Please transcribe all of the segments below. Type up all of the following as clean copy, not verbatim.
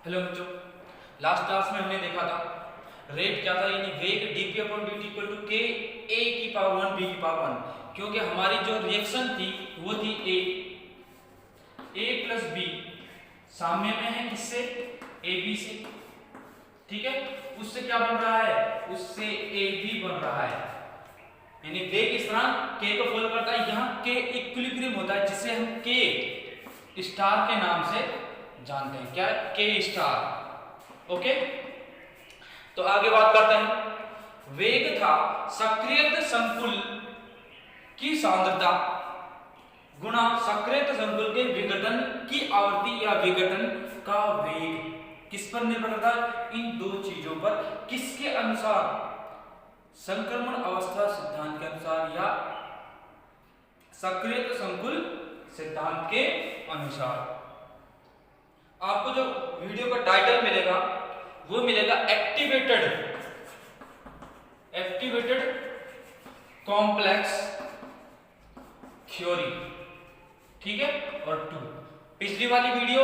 Hello बच्चों, last class में हमने देखा था रेट क्या था, यानी वेग dp upon dt equal to k a की पावर 1 b की पावर 1। क्योंकि हमारी जो रिएक्शन थी वो थी a प्लस b, साम्य में है किससे, ab से। ठीक है, उससे क्या बन रहा है, उससे ab बन रहा है। यानी वेग स्थिरांक k को फॉलो करता है। यहाँ k इक्विलिब्रियम होता है, जिसे हम k स्टार के नाम से जानते हैं। क्या k स्टार। ओके, तो आगे बात करते हैं। वेग था सक्रियत संकुल की सांद्रता गुणा सक्रियत संकुल के विघटन की आवृत्ति या विघटन का वेग। किस पर निर्भर करता है, इन दो चीजों पर। किसके अनुसार, संक्रमण अवस्था सिद्धांत के अनुसार या सक्रियत संकुल सिद्धांत के अनुसार। आपको जो वीडियो का टाइटल मिलेगा वो मिलेगा एक्टिवेटेड कॉम्प्लेक्स थ्योरी। ठीक है, और 2 पिछली वाली वीडियो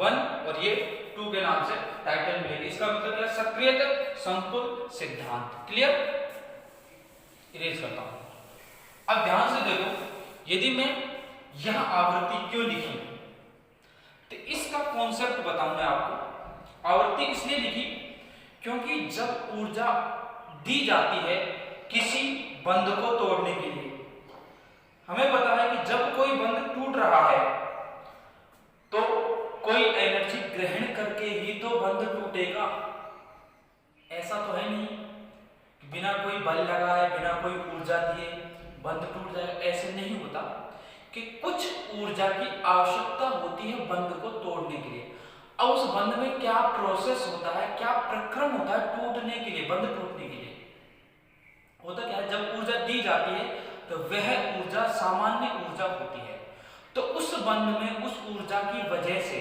1 और ये 2 के नाम से टाइटल मिलेगी। इसका मतलब क्या, सक्रियत संकुल सिद्धांत। क्लियर, इरेज करता हूं। अब ध्यान से देखो, यदि मैं यह आवृत्ति क्यों लिखी, तो इसका कॉन्सेप्ट बताऊं मैं आपको। आवृत्ति इसलिए लिखी क्योंकि जब ऊर्जा दी जाती है किसी बंध को तोड़ने के लिए, हमें पता है कि जब कोई बंध टूट रहा है तो कोई एनर्जी ग्रहण करके ही तो बंध टूटेगा। ऐसा तो है नहीं कि बिना कोई बल लगाए, बिना कोई ऊर्जा दिए बंध टूट जाए। ऐसे नहीं होता कि कुछ ऊर्जा की आवश्यकता होती है बंध को तोड़ने के लिए। अब उस बंध में क्या प्रोसेस होता है, क्या प्रक्रम होता है टूटने के लिए, बंध टूटने के लिए। होता क्या है, जब ऊर्जा दी जाती है तो वह ऊर्जा सामान्य ऊर्जा होती है। तो उस बंध में उस ऊर्जा की वजह से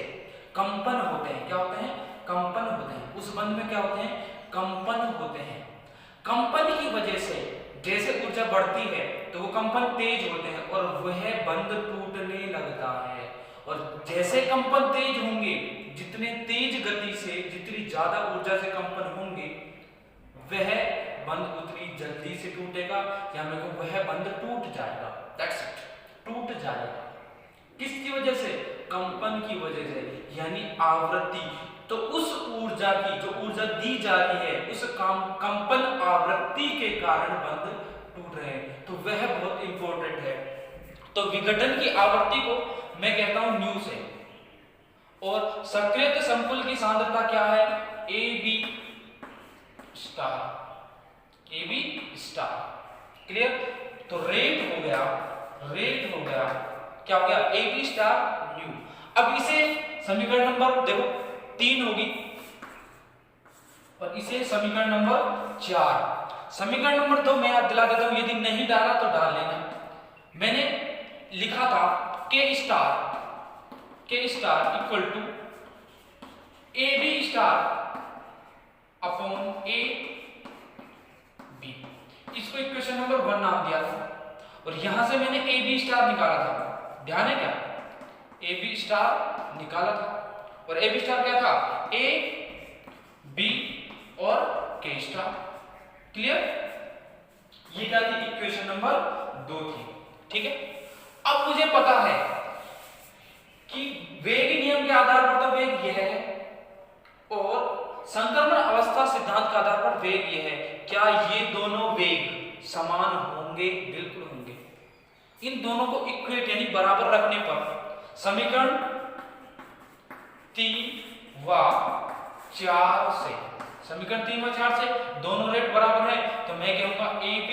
कंपन होते हैं। क्या होते हैं, कंपन होते हैं। उस बंध में क्या होते हैं, कंपन होते हैं। कंपन की वजह से जैसे ऊर्जा बढ़ती है तो वो कंपन तेज होते हैं और वह बंध टूटने लगता है। और जैसे कंपन तेज होंगे, जितने तेज गति से, जितनी ज्यादा ऊर्जा से कंपन होंगे, वह बंध उतनी जल्दी से टूटेगा, या मैं कहूं वह बंध टूट जाएगा। दैट्स इट, टूट जाएगा। किसकी वजह से, कंपन की वजह से, यानी आवृत्ति। तो उस ऊर्जा की, जो ऊर्जा दी जा रही है, उस कंपन आवृत्ति के कारण बंध टूट रहे हैं। तो वह बहुत इंपॉर्टेंट है। तो विघटन की आवृत्ति को मैं कहता हूं न्यू से, और सक्रियत संकुल की सांद्रता क्या है, AB star. AB star. Clear, तो रेट हो गया, क्या हो गया, AB स्टार न्यू। अब इसे समीकरण नंबर देखो 3 होगी और इसे समीकरण नंबर 4। समीकरण नंबर 2 मैं याद दिला देता हूं, यदि नहीं डाला तो डाल लेना। मैंने लिखा था K star equal to AB star upon AB। इसको इक्वेशन नंबर 1 नाम दिया था, और यहां से मैंने AB स्टार निकाला था। ध्यान है क्या, AB स्टार निकाला था, और AB स्टार क्या था, A B और K स्टार। क्लियर, ये क्या थी, इक्वेशन नंबर 2 थी। ठीक है, अब मुझे पता है कि वेग नियम के आधार पर तो वेग यह है, और संक्रमण अवस्था सिद्धांत के आधार पर वेग यह है। क्या ये दोनों वेग समान होंगे, बिल्कुल होंगे। इन दोनों को इक्वेट यानी बराबर रखने पर समीकरण 3 व 4 से, समीकरण 3 व 4 से दोनों रेट बराबर है, तो मैं कहूंगा AB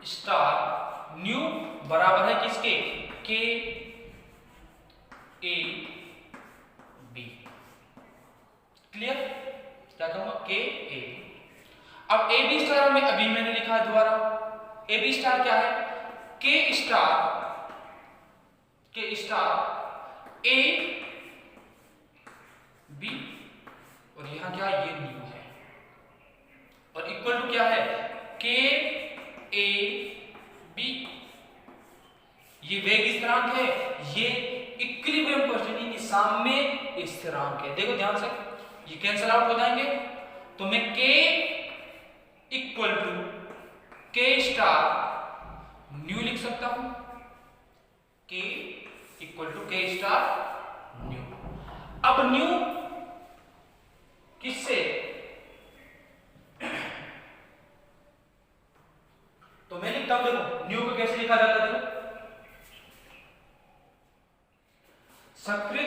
स्टार न्यू बराबर है किसके, K A B। क्लियर, क्या कहूंगा, K A B। अब AB स्टार में अभी मैंने लिखा है दोबारा, AB स्टार क्या है, K स्टार A B, और यहां क्या, ये न्यू है, और इक्वल टू क्या है, K A B। ये वेग स्थिरांक है, ये इक्विलिब्रियम कांस्टेंट साम्य स्थिरांक है। देखो ध्यान से, ये कैंसल आउट हो जाएंगे, तो मैं k equal to k star new लिख सकता हूं। k equal to k star new. अब न्यू किससे, तो मैं लिखता हूं, देखो न्यू को कैसे लिखा जाता है, देखो सक्रिय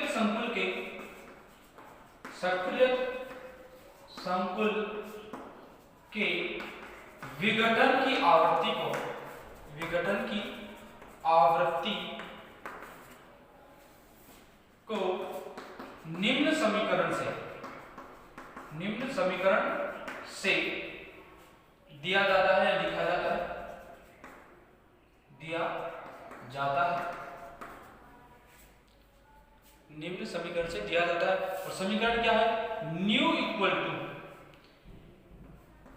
संकुल के विघटन की आवृत्ति को निम्न समीकरण से दिया जाता है, लिखा जाता है, दिया जाता है, निम्न समीकरण से दिया जाता है। और समीकरण क्या है, न्यू इक्वल टू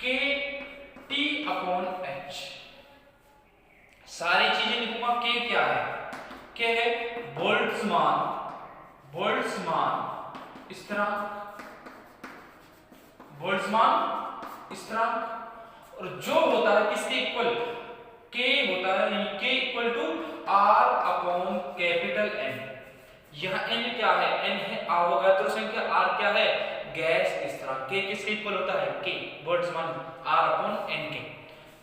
के टी अपॉन एच। सारी चीजें लिखूंगा, के क्या है, के है बोल्ट्जमान स्थिरांक, और जो होता है किसके इक्वल, के होता है, यानी K equal to R upon capital N. यहां एन क्या है, एन है अवगाद्रो संख्या, आर क्या है गैस स्थिरांक। के किसके इक्वल होता है, के बोल्ट्जमान आर अपॉन एन के।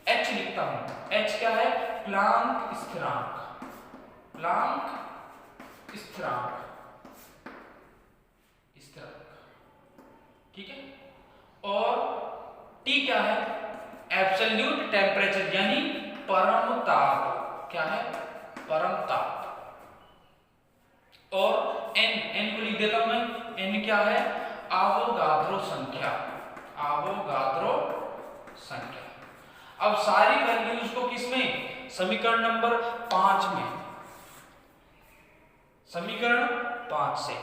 एच लिखता हूं, एच क्या है प्लांक स्थिरांक, ठीक है। और टी क्या है, एब्सोल्यूट टेम्परेचर यानी परम ताप, क्या है परम ताप। और एन को लिख देता हूं मैं, एन क्या है अवोगाद्रो संख्या। अब सारी वैल्यूज को किसमें, समीकरण नंबर 5 में, समीकरण 5 से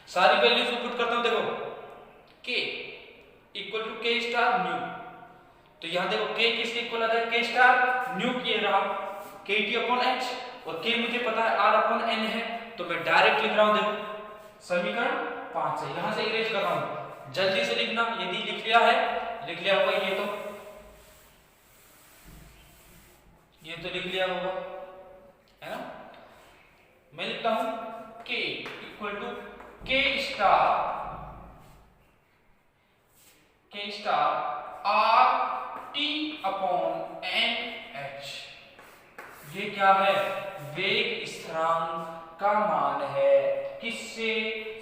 सारी वैल्यूज को पुट करता हूं। देखो k equal to k star new, तो यहां देखो k किसके इक्वल आता है, k स्टार न्यू की रहा kt अपॉन h, और k मुझे पता है r अपॉन n है, तो मैं डायरेक्ट लिख रहा हूं। देखो समीकरण 5 से यहां से इरेज कर रहा हूं, जल्दी से लिखना, यदि लिख लिया होगा, ये तो लिख लिया होगा, है ना। मैं लिखता हूं k equal to k star r t upon n h। ये क्या है, वेग स्थिरांक का मान है, किससे,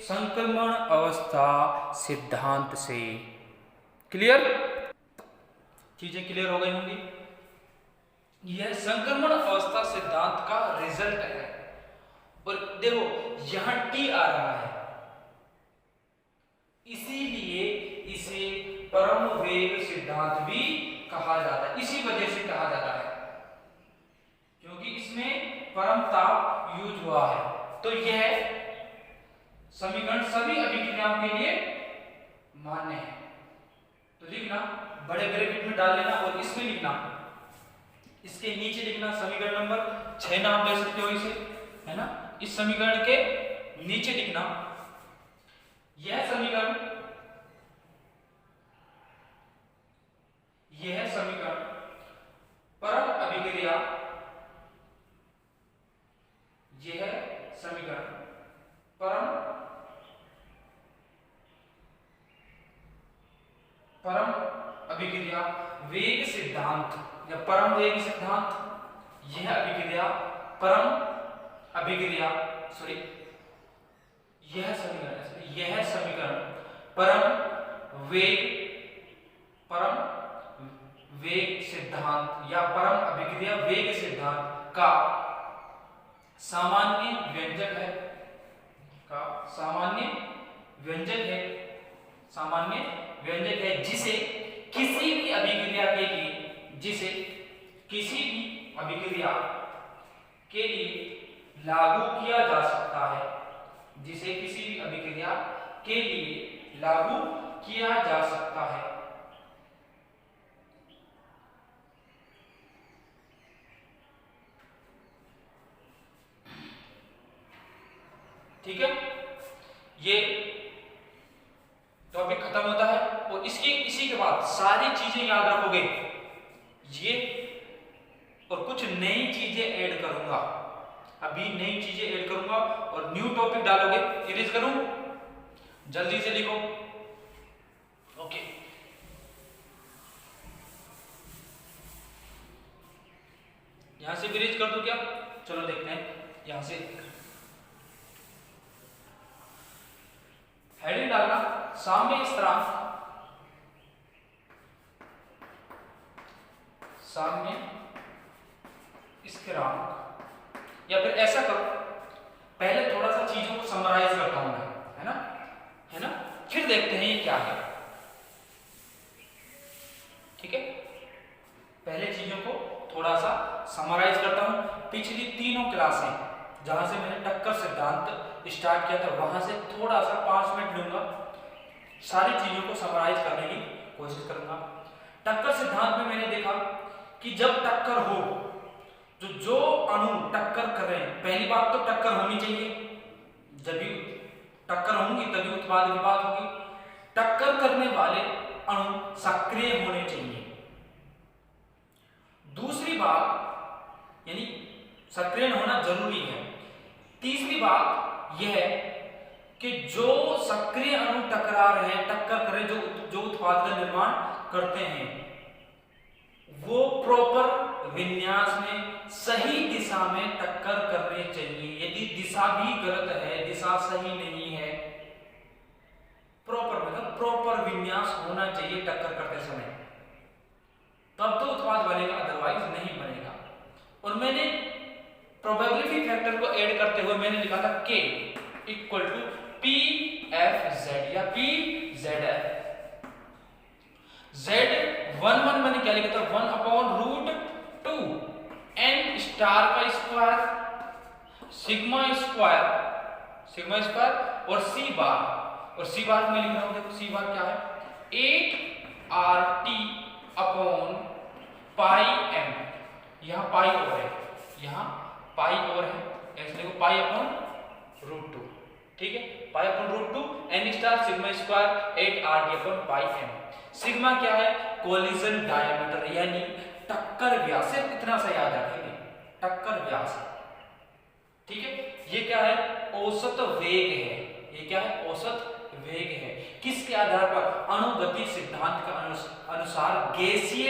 संक्रमण अवस्था सिद्धांत से। क्लियर, चीजें क्लियर हो गई होंगी। यह संक्रमण अवस्था सिद्धांत का रिजल्ट है। और देखो यहां टी आ रहा है, इसीलिए इसे परम वेग सिद्धांत भी कहा जाता है, इसी वजह से कहा जाता है क्योंकि इसमें परम ताप यूज हुआ है। तो यह समीकरण सभी अभिक्रियाओं के लिए मान्य है। तो लिखना, बड़े ब्रैकेट में डाल लेना, और इसमें लिखना, इसके नीचे लिखना, समीकरण नंबर 6 नाम ले सकते हो इसे, है ना। इस समीकरण के नीचे लिखना, यह समीकरण परम अभिक्रिया, यह समीकरण परम अभिक्रिया वेग सिद्धांत या परम वेग सिद्धांत, यह अभिक्रिया परम अभिक्रिया यह समीकरण परम वेग सिद्धांत या परम अभिक्रिया वेग सिद्धांत का सामान्य व्यंजक है, जिसे किसी भी अभिक्रिया के लिए लागू किया जा सकता है, ठीक है, ये टॉपिक खत्म होता है और इसी के बाद सारी चीजें याद रखोगे ये, और कुछ नई चीजें ऐड करूंगा, अभी नई चीजें ऐड करूंगा और न्यू टॉपिक डालोगे। इरेज करूं, जल्दी से लिखो। ओके, यहां से इरेज कर दूं क्या? चलो देखते हैं, यहां से हेडिंग डालना साम्य स्थिरांक, साम्य स्थिरांक, या फिर ऐसा करो पहले थोड़ा सा चीजों को समराइज करता हूं मैं, है ना, फिर देखते हैं ये क्या है। ठीक है, पहले चीजों को थोड़ा सा समराइज करता हूं। पिछली तीनों क्लासें जहां से मैंने टक्कर सिद्धांत स्टार्ट किया था वहां से थोड़ा सा 5 मिनट लूंगा, सारी चीजों को समराइज करने की कोशिश करूंगा। टक्कर सिद्धांत में मैंने देखा कि जब टक्कर हो, जो अणु टक्कर कर रहे हैं, पहली बात तो टक्कर होनी चाहिए, जब भी टक्कर होंगी तभी उत्पाद की बात होगी। टक्कर करने वाले अणु सक्रिय होने चाहिए। दूसरी बात, यानी सक्रिय होना जरूरी है। तीसरी बात यह है कि जो सक्रिय अणु टकरा रहे हैं, टक्कर कर रहे हैं, जो उत्पाद का निर्माण करते हैं, वो प्रॉपर विन्यास में सही दिशा में टक्कर करने चाहिए। यदि दिशा भी गलत है, दिशा सही नहीं है, प्रॉपर मतलब प्रॉपर विन्यास होना चाहिए टक्कर करते समय, तब तो उत्पाद बनेगा, अदरवाइज नहीं बनेगा। और मैंने प्रोबेबिलिटी फैक्टर को ऐड करते हुए मैंने लिखा था K इक्वल टू PFZ या PZF। Z11 मैंने क्या लिखा था, 1/√2 n स्टार का स्क्वायर सिग्मा स्क्वायर और C बार, और C बार में लिख रहा हूं, देखो C बार क्या है, 8RT अपॉन पाई m, यहां पाई और है, यहां पाई और है, ऐसे देखो पाई अपॉन √2, ठीक है, pi upon √2 n star sigma square 8RT upon pi m। Sigma क्या है, कोलिजन डायमीटर, यानी टक्कर व्यास, सिर्फ इतना सा याद रखेंगे, टक्कर व्यास, ठीक है। ये क्या है, औसत वेग है, ये क्या है, औसत वेग है। किसके आधार पर, अणुगति सिद्धांत का अनुसार गैसीय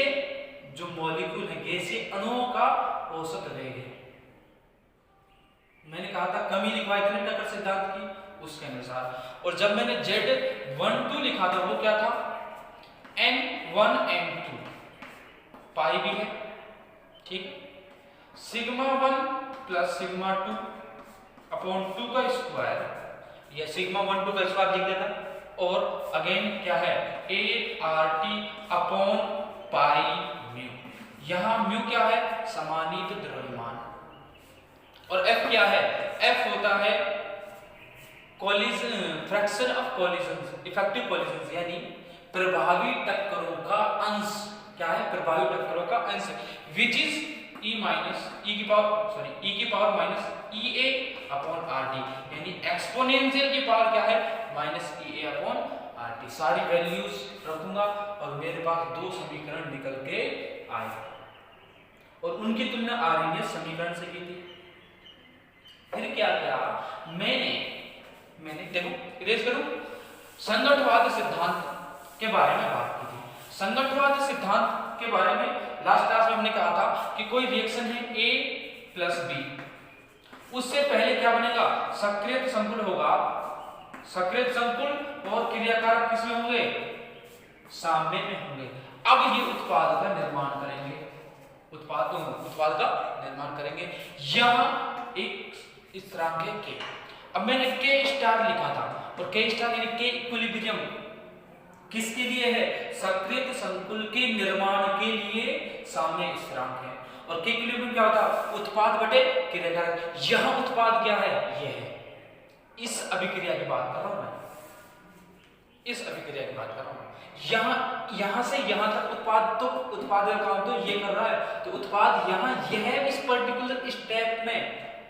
जो मॉलिक्यूल है, गैसीय अणुओं का औसत वेग है। मैंने कहा था कमी लिखवाई थी टक्कर सिद्धांत की, उसके अनुसार। और जब मैंने Z12 लिखा था वो क्या था, N1 N2 पाई भी है, ठीक है, सिग्मा 1 प्लस सिग्मा 2 अपॉन 2 का स्क्वायर, या सिग्मा 1 2 का स्क्वायर लिख देता, और अगेन क्या है, 8RT अपॉन पाई म्यू। यहां म्यू क्या है, समानीत द्रव्यमान, और F क्या है, F होता है collision, fraction of collision, effective collision, यानी प्रभावी टक्करों का अंश। क्या है, प्रभावी टक्करों का अंश, विच इज e की power minus EA upon RT, यानी एक्सपोनेंशियल की पावर क्या है, माइनस EA अपॉन RT। सारी वैल्यूज रखूंगा और मेरे पास 2 समीकरण निकल के आए, और उनकी तुलना आर्यन समीकरण से की थी। फिर क्या किया मैंने देखो, इरेज करूं, संगठवाद सिद्धांत के बारे में बात की थी। संगठवाद सिद्धांत के बारे में लास्ट क्लास में हमने कहा था कि कोई रिएक्शन है A प्लस B, उससे पहले क्या बनेगा, सक्रिय संकुल होगा, सक्रिय संकुल और क्रियाकारक किसमें होंगे, साम्य में होंगे। अब ये उत्पाद का निर्माण करेंगे, उत्पाद का निर्माण करेंगे। यहां एक स्थिरांक है K। अब मैंने K स्टार लिखा था, और K स्टार यानी K इक्विलिब्रियम किसके लिए है, सक्रिय संकुल के निर्माण के लिए साम्य स्थिरांक है। और K इक्विलिब्रियम क्या होता है, उत्पाद बटे क्रियाकारक। यहां उत्पाद क्या है, ये है, इस अभिक्रिया की बात कर रहा हूं मैं, इस अभिक्रिया की बात कर रहा हूं। यहां से यहां तक उत्पाद का काम तो ये कर रहा है, तो उत्पाद यहां यह इस पर्टिकुलर स्टेप में,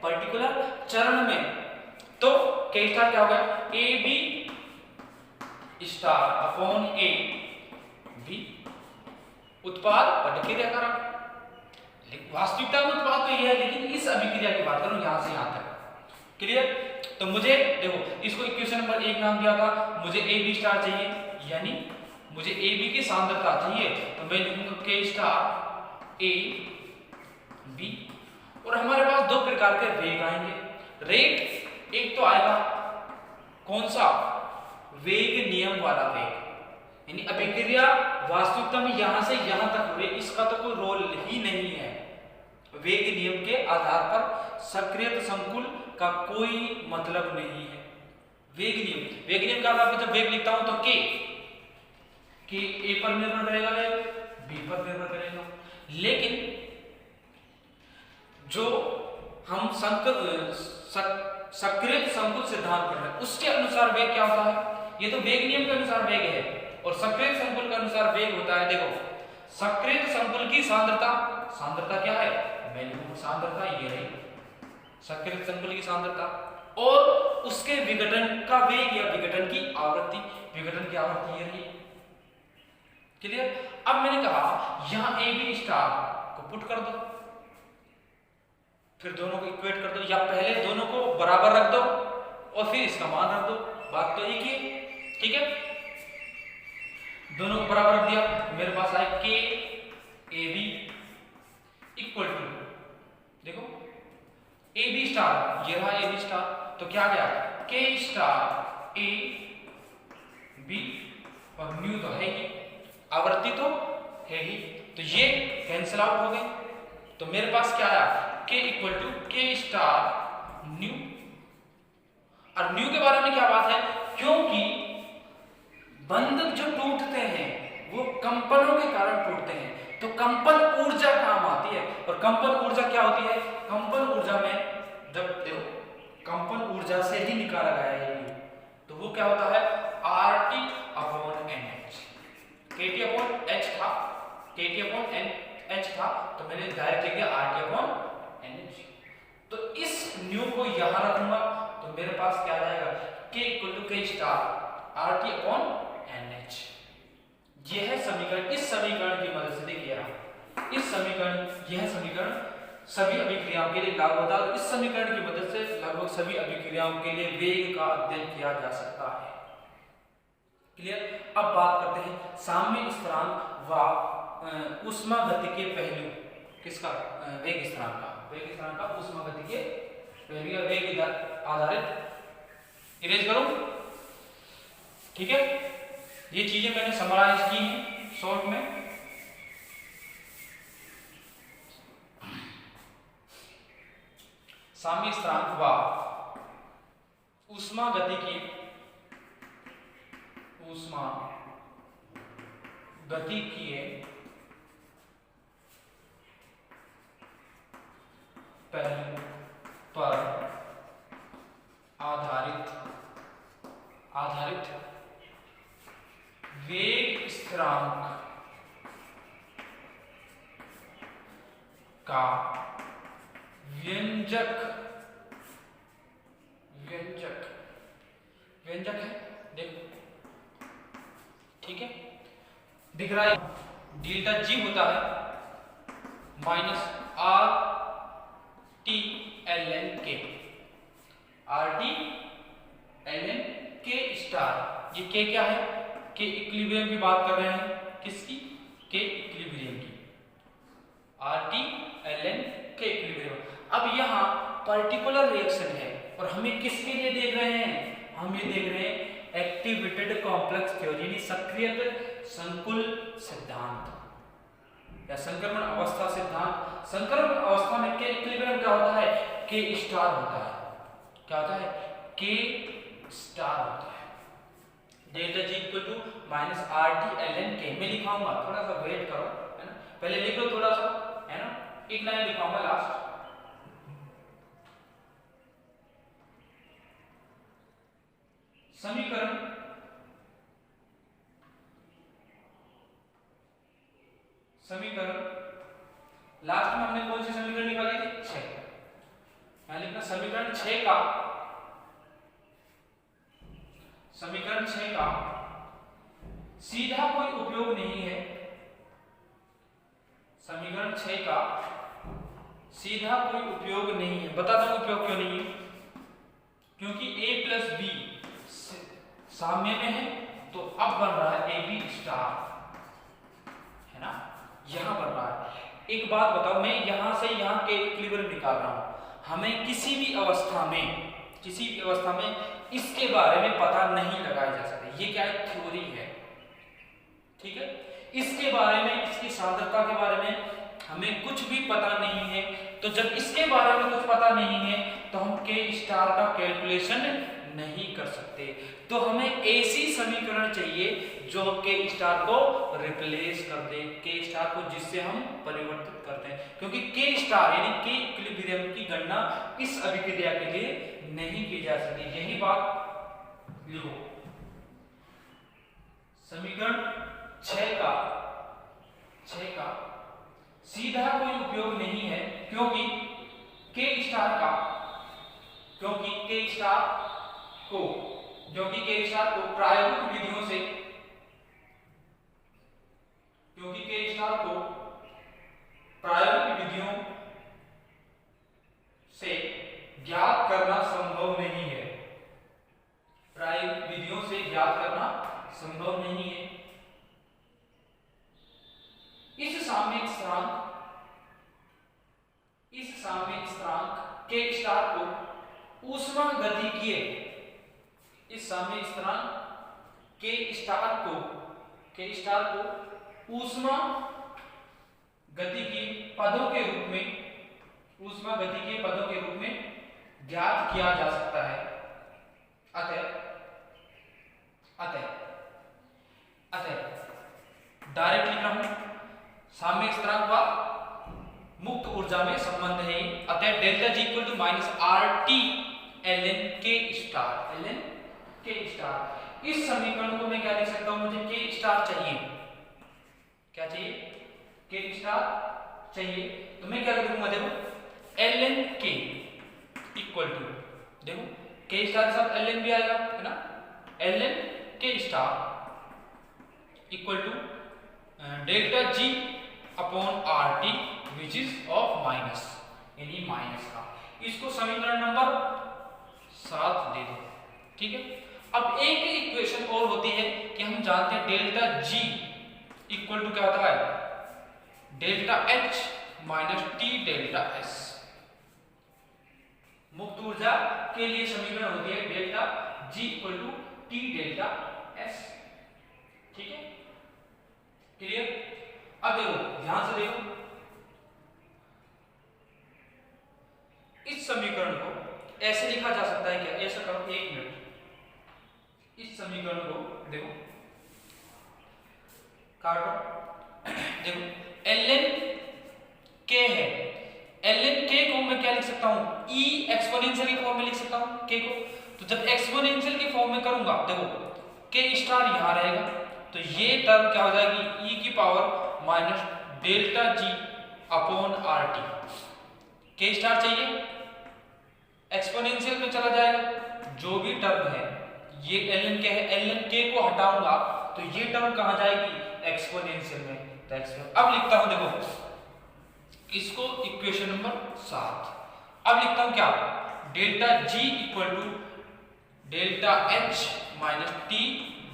पर्टिकुलर चरण में तो के स्टार क्या हो गया, A B star upon A B उत्पाद प्रतिक्रिया कारक। वास्तविकता में उत्पाद तो ये है, लेकिन इस अभिक्रिया की बात करूं यहां से यहां तक। क्लियर? तो मुझे देखो इसको इक्वेशन नंबर 1 नाम दिया था, मुझे ए बी स्टार चाहिए, यानी मुझे ए बी की सांद्रता चाहिए, तो मैं लिखूंगा के स्टार ए बी। और हमारे पास दो प्रकार के वेग आएंगे। रेट एक तो आएगा कौन सा, वेग नियम वाला वेग, यानी अभिक्रिया वास्तविकता में यहां से यहां तक हो रही, इसका तो कोई रोल ही नहीं है। वेग नियम के आधार पर सक्रियत संकुल का कोई मतलब नहीं है। वेग नियम का आधार पर जब वेग लिखता हूं तो के ए पर निर्भर करेगा, वेग बी पर निर्भर करेगा। लेकिन जो हम सक्रियत संकुल सिद्धांत पढ़ रहे हैं उसके अनुसार वेग क्या होता है, ये तो वेग नियम के अनुसार वेग है, और सक्रियत संकुल के अनुसार वेग होता है। देखो सक्रियत संकुल की सांद्रता क्या है, मैं लिखूंगा सांद्रता ये रही सक्रियत संकुल की सांद्रता, और उसके विघटन का वेग या विघटन की आवृत्ति ये रही। क्लियर? अब मैंने कहा यहां ए बी स्टार को पुट कर दो, फिर दोनों को इक्वेट कर दो, या पहले दोनों को बराबर रख दो और फिर इसका मान रख दो, बात तो एक ही है। ठीक है, दोनों को बराबर रख दिया, मेरे पास आए के ए बी इक्वल टू, देखो ए बी स्टार ये रहा ए बी स्टार, तो क्या गया के स्टार ए बी, और न्यू तो है ही, आवृत्ति तो है ही, तो ये कैंसिल आउट हो गए। तो मेरे पास क्या आया के इक्वल टू के स्टार न्यू। और न्यू के बारे में क्या बात है, क्योंकि बंधक जो टूटते हैं वो कंपनों के कारण टूटते हैं, तो कंपन ऊर्जा काम आती है। और कंपन ऊर्जा क्या होती है, कंपन ऊर्जा में जब देखो कंपन ऊर्जा से ही निकाला गया है, तो वो क्या होता है RT upon NH। KT upon H था, KT अपॉन NH था, तो मैंने डायरेक्ट लिख दिया RT अपॉन NH। तो इस न्यू को यहां रखूंगा, तो मेरे पास क्या आ जाएगा K equal to K star RT upon NH। यह है समीकरण। इस समीकरण की मदद से देखिए यह समीकरण सभी अभिक्रियाओं के लिए लागू होता है। इस समीकरण की मदद से लगभग सभी अभिक्रियाओं के लिए वेग का अध्ययन किया जा सकता है। क्लियर? अब बात करते हैं साम्य स्थिरांक व ऊष्मागतिकीय पहलू किसका, वेग स्थिरांक का ऊष्मागतिकीय पहलू या वेग आधारित। इरेज करूं? ठीक है, ये चीजें मैंने समराइज की हैं शॉर्ट में। साम्य स्थिरांक व ऊष्मागतिकीय पहलू पर आधारित वेग स्थिरांक का व्यंजक है, देखो ठीक है, दिख रहा है डेल्टा जी होता है minus RT ln K, RT ln K star. ये K क्या है, K इक्विलिब्रियम की बात कर रहे हैं, किसकी, K इक्विलिब्रियम की, RT ln K इक्विलिब्रियम। अब यहाँ पर्टिकुलर रिएक्शन है और हमें किसके लिए देख रहे हैं, हम ये देख रहे हैं एक्टिवेटेड कॉम्प्लेक्स थ्योरी, यानी सक्रियत संकुल सिद्धांत या संक्रमण अवस्था सिद्धांत। संक्रमण अवस्था में के इक्विलिब्रियम क्या होता है, के स्टार होता है। क्या होता है, के स्टार होता है। Delta G equal to minus RT ln K में लिखाऊंगा, थोड़ा सा वेट करो, है ना, पहले लिख लो थोड़ा सा, है ना, एक लाइन लिखाऊंगा लास्ट। समीकरण लास्ट में हमने कौन सी समीकरण निकाली थी, 6। मैं लिखना समीकरण 6 का समीकरण 6 का सीधा कोई उपयोग नहीं है, समीकरण 6 का सीधा कोई उपयोग नहीं है। बताता हूं उपयोग क्यों नहीं है, क्योंकि a प्लस बी साम्य में है, तो अब बन रहा है ए बी स्टार, है ना, यहां बन रहा है। एक बात बताओ, मैं यहां से यहां के इक्विलिब्रियम निकाल रहा हूं, हमें किसी भी अवस्था में इसके बारे में पता नहीं लगाया जा सकता। ये क्या है, थ्योरी है, ठीक है। इसके बारे में, इसकी सांद्रता के बारे में हमें कुछ भी पता नहीं है। तो जब इसके बारे में कुछ पता नहीं है तो हम के स्टार का कैलकुलेशन नहीं कर सकते। तो हमें ऐसी समीकरण चाहिए जो के स्टार को रिप्लेस कर दे, के स्टार को जिससे हम परिवर्तित करते हैं, क्योंकि के स्टार यानी के इक्विलिब्रियम की गणना इस अभिक्रिया के लिए नहीं की जा सकती। यही बात लिखो, समीकरण 6 का सीधा कोई उपयोग नहीं है, क्योंकि के स्टार को प्रायोगिक विधियों से ज्ञात करना संभव नहीं है, प्रायोगिक विधियों से ज्ञात करना संभव नहीं है। इस साम्य स्थिरांक के स्टार को ऊष्मागतिकीय, इस साम्य स्थिरांक के स्टार को ऊष्मा गतिकीय पदों के रूप में ज्ञात किया जा सकता है। अतः डायरेक्ट लिख रहा हूं, साम्य स्थिरांक का मुक्त ऊर्जा में संबंध है। अतः delta G equal to minus R T L N K star. इस समीकरण को मैं क्या लिख सकता हूं, मुझे के स्टार चाहिए, क्या चाहिए, के स्टार चाहिए, तो मैं क्या लिखूंगा, देखो एल एन के इक्वल टू, देखो के स्टार के साथ एल एन भी आएगा, है ना, L N K star equal to delta G upon R T which is of minus, यानी माइनस का। इसको समीकरण नंबर 7 दे दो, ठीक है। अब एक इक्वेशन और होती है कि हम जानते हैं डेल्टा जी इक्वल टू क्या होता है, delta H minus T delta S. मुक्त ऊर्जा के लिए समीकरण होती है delta G equal to T delta S, ठीक है, क्लियर। अब देखो, ध्यान से देखो, इस समीकरण को ऐसे लिखा जा सकता है क्या, ऐसा करो, 1 मिनट, इस समीकरण को देखो, काटो, देखो एल एन के है, एल एन के को मैं क्या लिख सकता हूं, ई एक्सपोनेंशियल के फॉर्म में लिख सकता हूं के को। तो जब एक्सपोनेंशियल के फॉर्म में करूंगा, देखो के स्टार यहां रहेगा, तो ये टर्म क्या हो जाएगी, ई की power minus delta G upon R T. के स्टार चाहिए, एक्सपोनेंशियल में चला जाएगा, जो भी टर्म है, ये एल एन के है, एल एन के को हटाऊंगा तो ये टर्म कहां जाएगी, एक्सपोनेंशियल में। तो अब लिखता हूं, देखो इसको इक्वेशन नंबर 7। अब लिखता हूं क्या, delta G equal to delta H minus T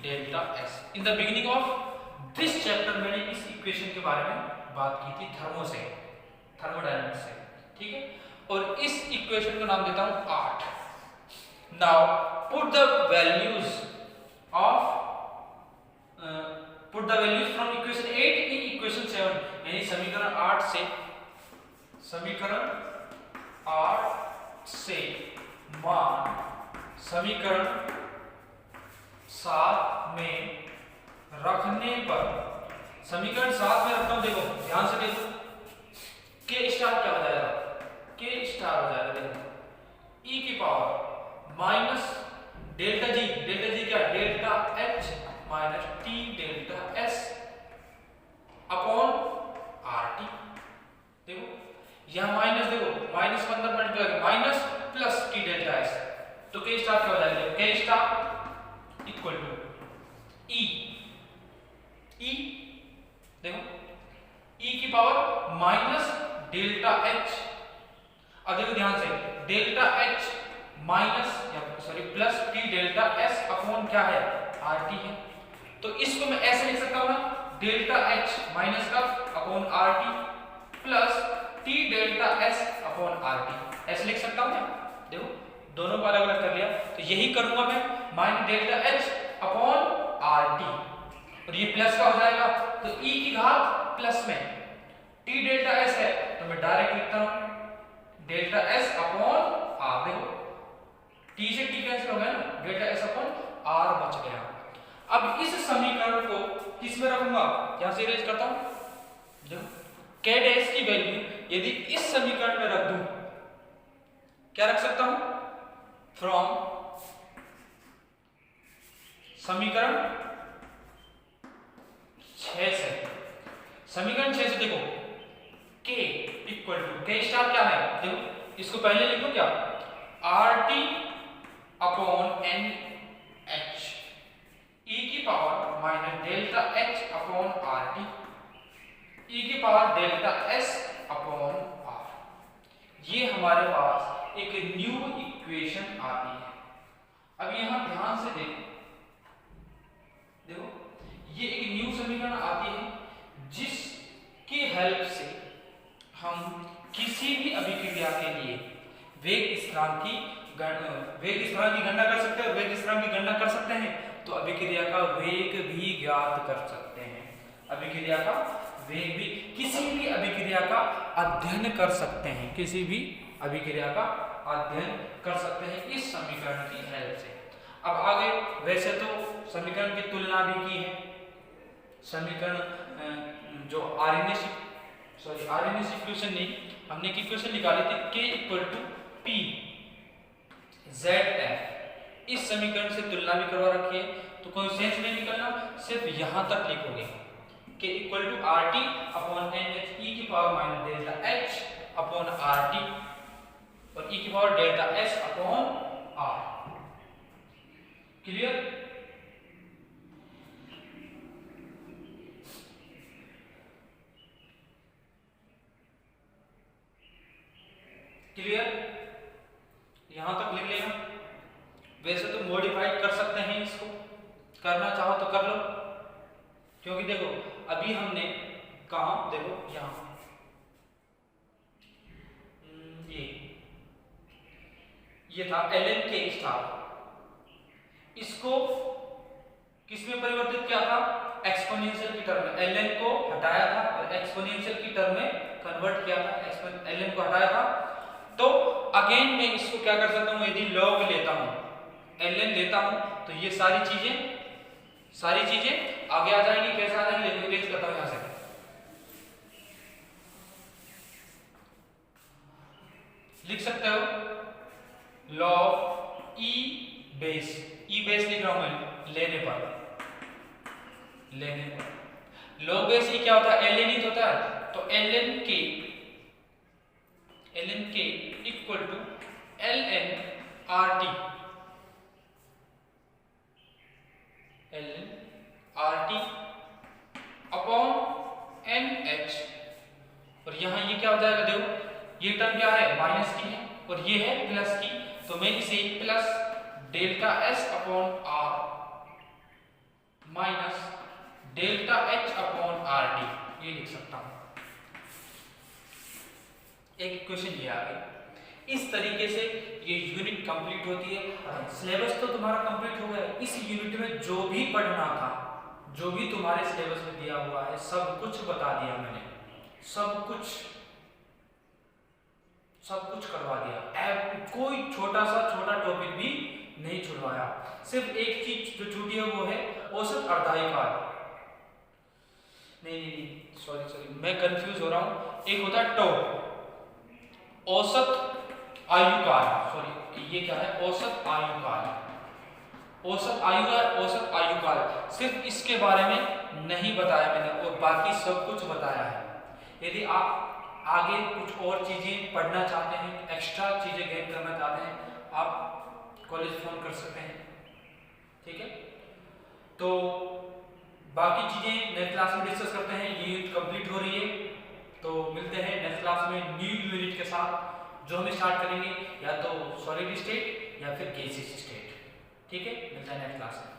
delta S. In the beginning of this chapter मैंने इस इक्वेशन के बारे में बात की थी, थर्मोडायनामिक्स से, ठीक है। और इस इक्वेशन का नाम देता हूं 8। Now put the values from equation 8 in equation 7, यानी समीकरण 8 से मान समीकरण 7 में रखने पर, समीकरण 7 में रखता हूं, देखो ध्यान से देखो, के स्टार क्या हो जाएगा, के स्टार हो जाएगा, देखो ई की पावर माइनस डेल्टा जी क्या, delta H minus T delta S upon R T. देखो यहां माइनस, देखो माइनस अंदर multiply, minus plus T delta S, तो के स्टार क्या हो जाएगा, के स्टार इक्वल की पावर माइनस डेल्टा एच। अब देखो ध्यान से, delta H minus sorry plus T delta S upon क्या है, आर टी है। तो इसको मैं ऐसे लिख सकता हूं ना, डेल्टा एच माइनस का upon R T plus T delta S upon R T, ऐसे लिख सकता हूं क्या? देखो दोनों को अलग अलग कर लिया, तो यही करूंगा मैं, minus delta H upon R T, और ये प्लस का हो जाएगा, तो e की घात प्लस में t डेल्टा s है तो मैं डायरेक्ट लिखता हूं डेल्टा s अपॉन r। देखो t से t कैंसिल हो गया ना, डेल्टा s अपॉन r बच गया। अब इस समीकरण को किस में रखूंगा, यहां से इरेज करता हूं। देखो k डैश की वैल्यू यदि इस समीकरण में रख दूं, क्या रख सकता हूं, फ्रॉम समीकरण 6 से, समीकरण 6 से देखो k equal to k star क्या है, देखो इसको पहले लिखो क्या, R T upon N H e की power minus delta h upon R T e की power delta s upon r। ये हमारे पास एक न्यू इक्वेशन आती है। अब यहां ध्यान से देखो ये एक न्यू समीकरण आती है जिसकी हेल्प से हम किसी भी अभिक्रिया के लिए वेग स्थिरांक की गणना कर सकते हैं, वेग स्थिरांक की गणना कर सकते हैं, तो अभिक्रिया का वेग भी ज्ञात कर सकते हैं। अभिक्रिया का वेग भी, किसी भी अभिक्रिया का अध्ययन कर सकते हैं, किसी भी अभिक्रिया का अध्ययन कर सकते हैं इस समीकरण की हेल्प से। अब आगे, वैसे तो समीकरण की तुलना भी की है, समीकरण जो आरएनएस इक्वेशन नहीं, हमने एक इक्वेशन निकाली थी k equal to P Z F, इस समीकरण से तुलना भी करवा रखी है, तो कोई सेंस नहीं निकलना, सिर्फ यहां तक लिखोगे k equal to R T upon N H E की power minus delta H upon R T और ई की power delta S upon R. Clear? Clear? यहां तक लिख लेना। वैसे तो मॉडिफाइड कर सकते हैं, इसको करना चाहो तो कर लो, क्योंकि देखो अभी हमने कहा, देखो यहां ये था ln k स्टार, इसको किसमें परिवर्तित किया था, एक्सपोनेंशियल की टर्म में, ln को हटाया था और एक्सपोनेंशियल की टर्म में कन्वर्ट किया था, ln को हटाया था। तो अगेन मैं इसको क्या कर सकता हूं, यदि log लेता हूं, ln लेता हूं, तो ये सारी चीजें आगे आ जाएंगी। कैसे आ जाएंगी, देखो इरेज करता हूं यहां से, लिख सकते हो log e बेस लिख रहा हूं मैं, लेने पर log बेस e क्या होता है, ln ही होता है, तो ln k equal to ln rt upon nh, और यहां ये क्या हो जाएगा, देखो ये टर्म क्या है, माइनस की है और ये है प्लस की, तो मैं इसे plus delta s upon r minus delta h upon rt ये लिख सकता हूं। एक इक्वेशन ये आ गई। इस तरीके से ये यूनिट कंप्लीट होती है। सिलेबस तो तुम्हारा कंप्लीट हो गया। इस यूनिट में जो भी पढ़ना था, जो भी तुम्हारे सिलेबस में दिया हुआ है, सब कुछ बता दिया मैंने, सब कुछ करवा दिया। कोई छोटा टॉपिक भी नहीं छुड़वाया। सिर्फ एक चीज जो छूटी है वो है औसत अर्धायकाल। नहीं, सॉरी, मैं कंफ्यूज हो रहा हूं। एक होता है टो, औसत आयुकाल, सॉरी ये क्या है, औसत आयुकाल, औसत आयुकाल। सिर्फ इसके बारे में नहीं बताया मैंने और बाकी सब कुछ बताया है। यदि आप आगे कुछ और चीजें पढ़ना चाहते हैं, एक्स्ट्रा चीजें गेन करना चाहते हैं, आप कॉलेज फोन कर सकते हैं, ठीक है। तो बाकी चीजें नेक्स्ट क्लास में डिस्कस करते हैं। ये यूनिट कंप्लीट हो रही है। तो मिलते हैं नेक्स्ट क्लास में न्यू यूनिट के साथ, जो हम स्टार्ट करेंगे या तो सॉलिड स्टेट या फिर गैसियस स्टेट। ठीक है, मिलते हैं नेक्स्ट क्लास में।